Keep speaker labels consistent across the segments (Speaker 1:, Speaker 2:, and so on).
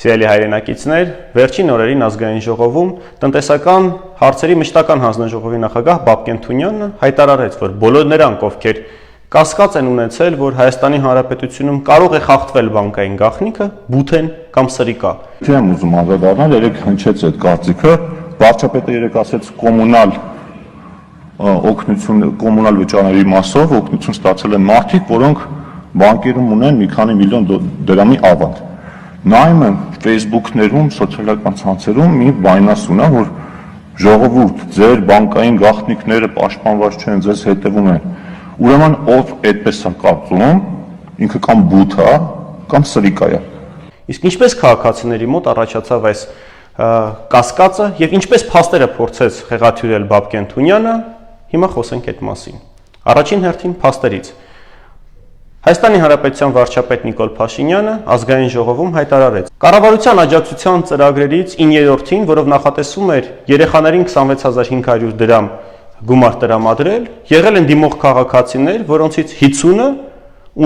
Speaker 1: Սիրելի հայրենակիցներ, վերջին օրերին ազգային ժողովում տնտեսական հարցերի մշտական հանձնաժողովի նախագահ Բաբկեն Թունյանը հայտարարեց, որ բոլոր նրանք, ովքեր կասկած են ունեցել, որ Հայաստանի Հանրապետությունում կարող է խախտվել բանկային գաղտնիքը, բութ են կամ սրիկա։
Speaker 2: Չեմ ուզում անդրադառնալ, երեք հնչեց այդ կարծիքը, վարչապետը երեք ասեց կոմունալ օգնություն, կոմունալ վճարների մասով օգնություն ստացել են մարդիկ, որոնք բանկերում ունեն մի քանի միլիոն դրամի ավանդ։ Նայում եմ Facebook-ներում, սոցիալական ցանցերում մի բայնասուն է, որ ժողովուրդ, ձեր բանկային գաղտնիքները պաշտպանված չեն, ձեզ հետևում են։ Ուրեմն ով այդպես է կարծում, ինքը կամ բութ է, կամ սրիկա է։
Speaker 1: Իսկ ինչպես քաղաքացիների մոտ առաջացավ այս կասկածը եւ ինչպես փաստերը փորձեց խեղաթյուրել Բաբկեն Թունյանը, հիմա խոսենք այդ մասին։ Առաջին հերթին փաստերից։ Հայաստանի Հանրապետության վարչապետ Նիկոլ Փաշինյանը ազգային ժողովում հայտարարեց. Կառավարության աջակցության ծրագրերից 9-րդին, որով նախատեսվում էր երեխաներին 26500 դրամ գումար տրամադրել, եղել են դիմող քաղաքացիներ, որոնցից 50-ը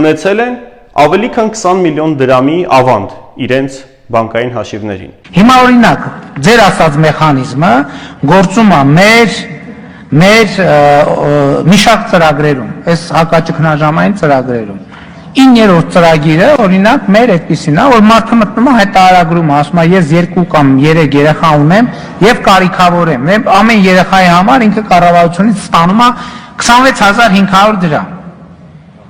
Speaker 1: ունեցել են ավելի քան 20 միլիոն դրամի ավանդ իրենց բանկային հաշիվներին։
Speaker 3: Հիմա օրինակ, ձեր ասած մեխանիզմը գործում է մեր մի շարք ծրագրերում, այս հակաճգնաժամային ծրագրերում։ 9-րդ ծրագիրը, օրինակ, մեր այդպիսին է, որ մարդը մտնում է հայտարարագրում, ասում է ես 2 կամ 3 երեխա ունեմ եւ կարիքավոր եմ։ Ամեն երեխայի համար ինքը կառավարությունից ստանում է 26500 դրամ։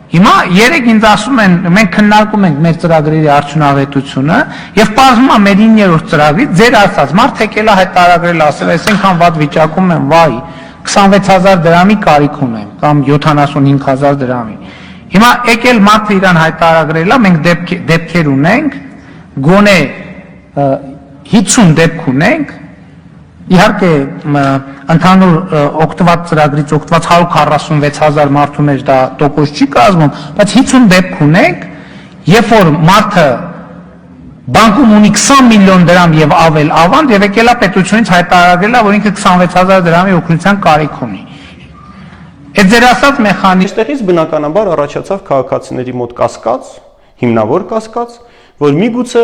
Speaker 3: Հիմա երեք ինձ ասում են, մենք քննարկում ենք մեր ծրագրերի արդյունավետությունը եւ պարզվում է մեր 9-րդ ծրագրի ձեր ասած մարդ եկել է հայտարարել, ասել ես այնքան վատ վիճակում եմ, վայ 26000 դրամի կարիք ունեմ կամ 75000 դրամի։ Հիմա եկել մարդը իրան հայտարարել է, մենք դեպքեր ունենք, գոնե 50 դեպք ունենք, իհարկե ընդհանուր օգտված ծրագրից օգտված 146000 մարդու մեջ դա տոկոս չի կազմում, բայց 50 դեպք ունենք, երբ որ մարդը բանկում ունի 20 միլիոն դրամ եւ ավել ավանդ եւ եկել է պետությունից հայտարարել է, որ ինքը 26000 դրամի օգնության կարիք ունի։ Այդ ձեր ասած մեխանիզմից
Speaker 1: բնականաբար առաջացավ քաղաքացիների մոտ կասկած, հիմնավոր կասկած, որ միգուցե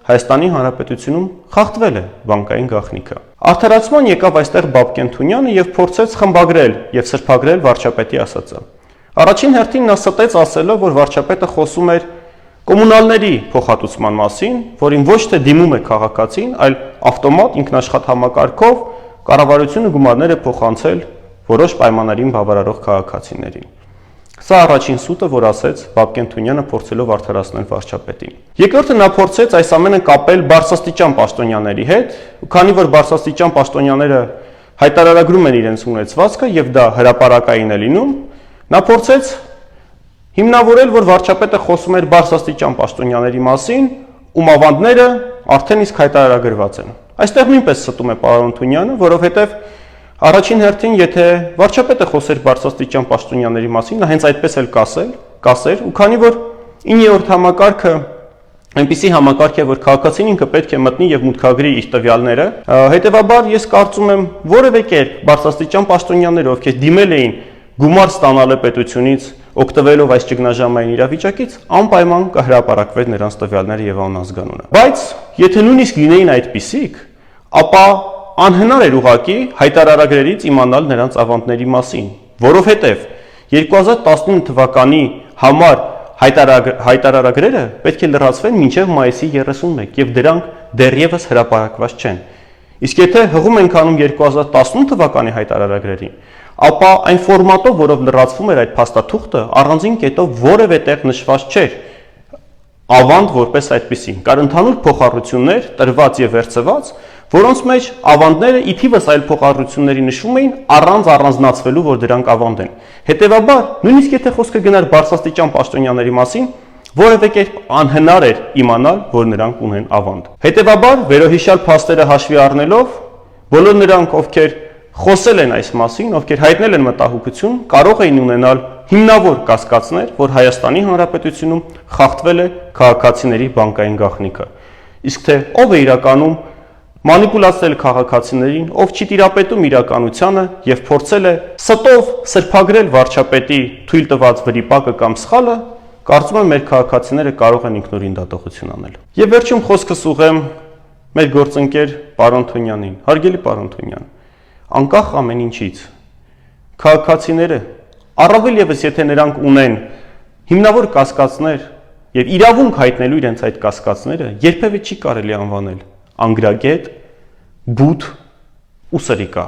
Speaker 1: Հայաստանի Հանրապետությունում խախտվել է բանկային գաղտնիքը։ Արդարացման եկավ այստեղ Բաբկեն Թունյանը եւ փորձեց խմբագրել եւ սրբագրել վարչապետի ասածը։ Առաջին հերթին նա ստեց ասելով, որ վարչապետը խոսում էր կոմունալների փոխհատուցման մասին, որին ոչ թե դիմում է քաղաքացին, այլ ավտոմատ ինքնաշխատ համակարգով կառավարությունը գումարները փոխանցել որոշ պայմաններին բավարարող քաղաքացիներին։ Սա առաջին սուտը, որ ասեց Բաբկեն Թունյանը փորձելով արդարացնել վարչապետին։ Երկրորդը նա փորձեց այս ամենը կապել բարձրաստիճան պաշտոնյաների հետ, քանի որ բարձրաստիճան պաշտոնյաները հայտարարագրում են իրենց ունեցվածքը եւ դա հրապարակային է լինում, նա փորձեց հիմնավորել, որ վարչապետը խոսում էր բարձրաստիճան պաշտոնյաների մասին, ում ավանդները արդեն իսկ հայտարարագրված են։ Այստեղ նույնպես ստում է պարոն Թունյանը, որովհետև առաջին հերթին, եթե վարչապետը խոսեր բարձրաստիճան պաշտոնյաների մասին, նա հենց այդպես էլ կասեր, ու քանի որ 9-րդ համակարգը այնպիսի համակարգ է, որ քաղաքացին ինքը պետք է մտնի եւ մուտքագրի իր տվյալները, հետեւաբար ես կարծում եմ որևէ կերպ բարձրաստիճան պաշտոնյաները, ովքեր դիմել էին գումար ստանալը պետությունից, օգտվելով այս ճգնաժամային իրավիճակից, անպայման կհրապարակվեր նրանց տվյալները եւ անազգանունը։ Բայց եթե նույնիսկ լինեին այդպիսիք, ապա անհնար էր ուղղակի հայտարարագրերից իմանալ նրանց ավանդների մասին, որովհետեւ 2019 թվականի համար հայտարարագրերը պետք է լրացվեն մինչև մայիսի 31 եւ դրանք դեռևս հրապարակված չեն։ Իսկ եթե հղում ենք անում 2018 թվականի հայտարարագրերին, ապա այն ֆորմատով, որով լրացվում էր այդ փաստաթուղթը, առանձին կետով որևէ տեղ նշված չէր ավանդ որպես այդպեսին։ Կար ընդհանուր փոխառություններ, տրված եւ վերցված, որոնց մեջ ավանդները ի թիվս այլ փոխառությունների նշվում էին առանց առանձնացվելու, որ դրանք ավանդ են։ Հետևաբար, նույնիսկ եթե խոսքը գնար բարձրաստիճան պաշտոնյաների մասին, որևէ կերպ անհնար էր իմանալ, որ նրանք ունեն ավանդ։ Հետևաբար, վերոհիշյալ փաստերը հաշվի առնելով, բոլոր նրանք, ովքեր խոսել են այս մասին, ովքեր հայտնել են մտահոգություն, կարող էին ունենալ հիմնավոր կասկածներ, որ Հայաստանի Հանրապետությունում խախտվել է քաղաքացիների բանկային գաղտնիքը։ Իսկ թե ով է իրականում մանիպուլացրել քաղաքացիներին, ով չի տիրապետում իրականությանը եւ փորձել է ստով սրբագրել վարչապետի թույլ տված վրիպակը կամ սխալը, Կարծում եմ մեր քաղաքացիները կարող են ինքնուրույն դատողություն անել։ Եվ վերջում խոսքս ուղղեմ մեր գործընկեր պարոն Թունյանին։ Հարգելի պարոն Թունյան, անկախ ամեն ինչից, քաղաքացիները, առավել եւս եթե նրանք ունեն հիմնավոր կասկածներ եւ իրավունք հայտնելու իրենց այդ կասկածները, երբևէ չի կարելի անվանել անգրագետ, բութ ու սրիկա։